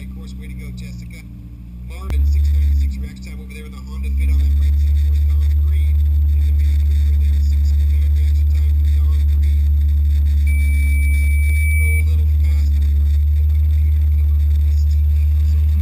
side course. Way to go, Jessica. Marvin, 696 reaction time over there in the Honda Fit on that right side course. Don Green is the mini creeper there. 609 reaction time for Don Green. Go a little faster. Get the computer killer for STF results.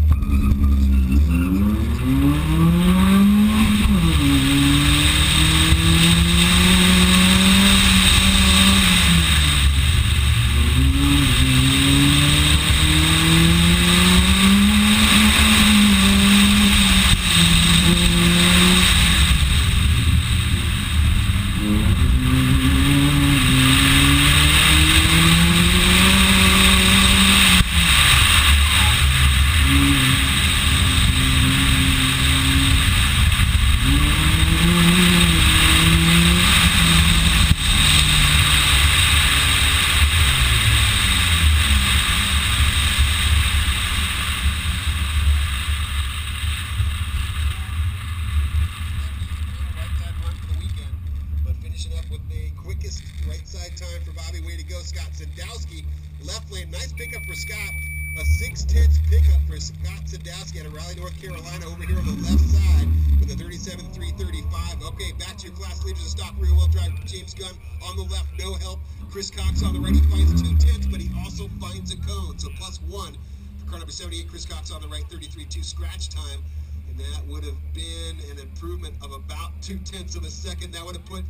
Up with the quickest right side time for Bobby. Way to go, Scott Sadowski. Left lane, nice pickup for Scott. A 6/10 pickup for Scott Sadowski out of Raleigh, North Carolina, over here on the left side with a 37.335. Okay, back to your class leaders of stock rear wheel drive. James Gunn on the left, no help. Chris Cox on the right, he finds 2/10, but he also finds a cone. So +1 for car number 78. Chris Cox on the right, 33.2 scratch time. And that would have been an improvement of about 0.2 of a second. That would have put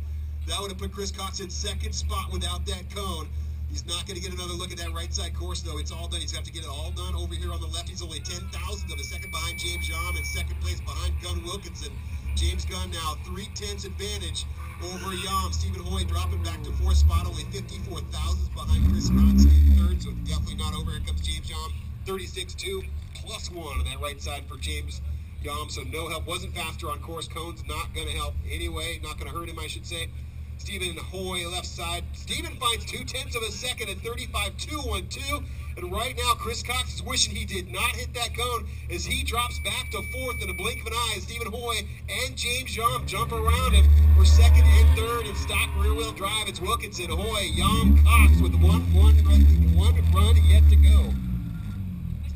Chris Cox in second spot without that cone. He's not going to get another look at that right side course, though. It's all done. He's got to get it all done over here on the left. He's only 0.010 of a second behind James Yam, in second place behind Gunn Wilkinson. James Gunn now 3/10 advantage over Yam. Stephen Hoy dropping back to fourth spot, only 54 thousandths behind Chris Cox in third, so definitely not over. Here comes James Yam, 36.2, +1 on that right side for James Yam, so no help. Wasn't faster on course. Cone's not going to help anyway, not going to hurt him, I should say. Stephen Hoy, left side. Stephen finds 0.2 of a second at 35.212. And right now, Chris Cox is wishing he did not hit that cone as he drops back to fourth in a blink of an eye. Stephen Hoy and James Yam jump around him for second and third in stock rear-wheel drive. It's Wilkinson, Hoy, Yam, Cox with one run yet to go.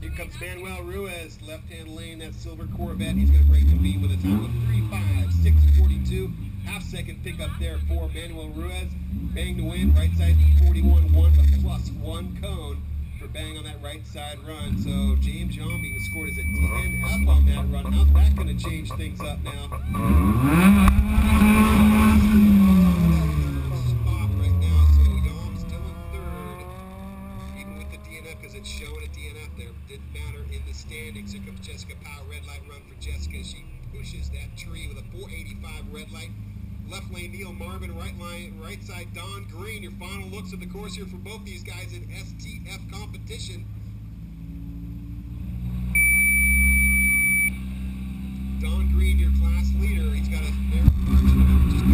Here comes Manuel Ruiz, left-hand lane, that silver Corvette. He's going to break the beat with a time of 3:5.642. Half-second pickup there for Manuel Ruiz. Bang to win, right side 41.1, a +1 cone for Bang on that right side run. So James Yam being scored as a 10 up on that run. How's that going to change things up now? Spot right now, so Yam's still in third, even with the DNF, because it's showing a DNF there. Didn't matter in the standings. Here comes Jessica Powell, red light run for Jessica. She pushes that tree with a 485 red light. Left lane, Neil Marvin. Right side, Don Green. Your final looks at the course here for both these guys in STF competition. Don Green, your class leader. He's got a fair margin of just